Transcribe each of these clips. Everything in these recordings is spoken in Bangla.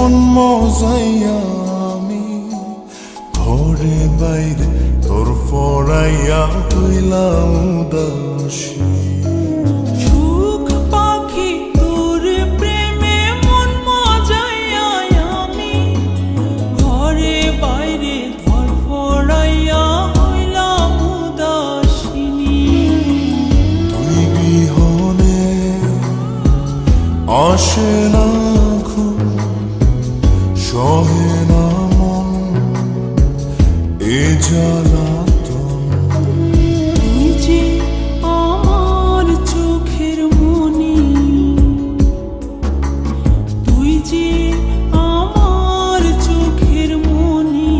মন মজাইয়া আমি ঘরে বাইরে তোর পড়াইয়া হইলাম উদাসী। সুখ পাখি তোর প্রেমে মন মজাইয়া আমি ঘরে বাইরে ধরফড়াইয়া হইলাম উদাসিনী। তুই বিহনে আসে না ঘুম, সহে না মন এ জ্বালাতন। তুই যে আমার চোখের মনি, তুই যে আমার চোখের মনি।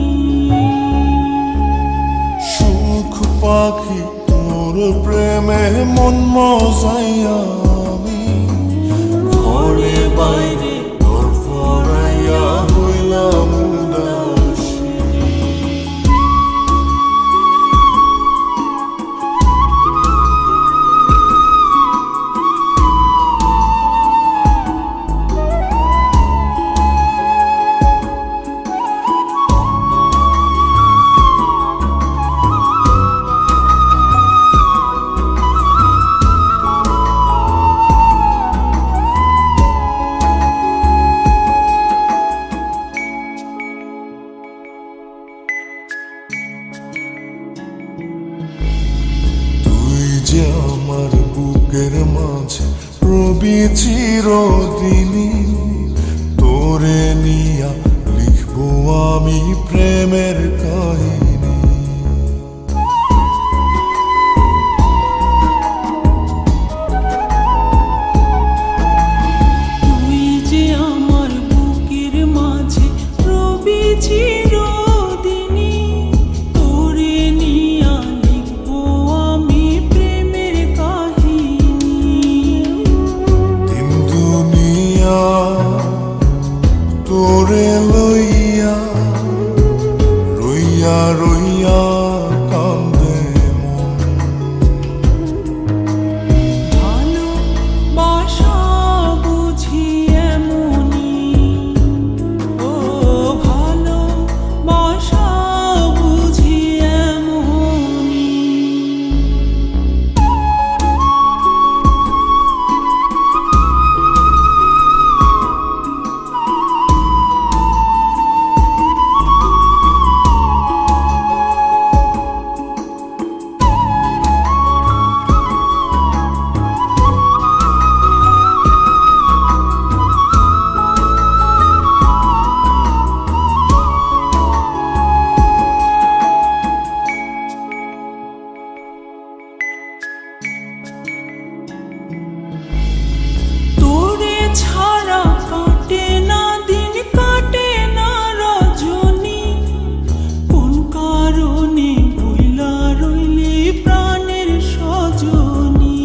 সুখ পাখি তোর প্রেমে মন মজাইয়া আমি ঘরে বাইরে তোর পড়াইয়া হইলাম উদাসী। যে আমার বুকের মাঝে রবি চিরদিনই, তোরে নিয়া লিখবো আমি প্রেমের কাহিনী। তুই যে আমার বুকের মাঝে রবি চিরদিনই, তোরে নিয়া লিখবো আমি প্রেমের কাহিনী। দিন দুনিয়া তোরে লইয়া রইয়া রইয়া কান্দে মন। ভালোবাসা বুঝি এমনি, ও ভালোবাসা বুঝি এমনি। তোরে ছাড়া কাটে না দিন, কাটে না রজনী। কোন কারণে ভুইলা রইলি প্রাণের সজনী।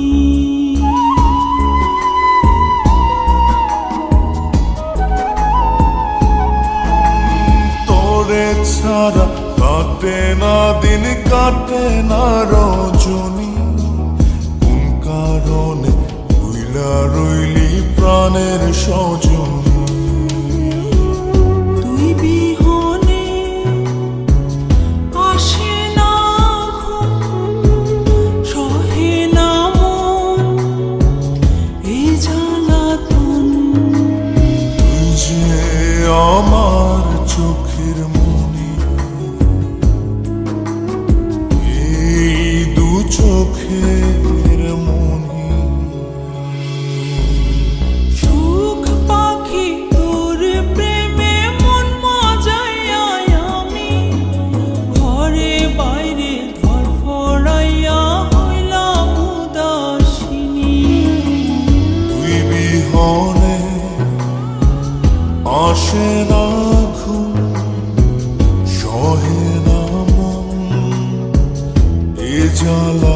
তোরে ছাড়া কাটে না দিন, কাটে না রজনী। কোন কারণে ভুইলা রইলি প্রাণের সজনী। তুই বিহনে আসে না ঘুম, সহে না মন এই জ্বালাতন। তুই যে আমার চোখের মনি, এই দু চোখের মনি। সুখ পাখি তোর প্রেমে মন মজাইয়া আমি ঘরে বাইরে ধরফড়াইয়া হইলাম উদাসিনী। তুই বিহনে আসে না ঘুম, সহে না মন এ জ্বালা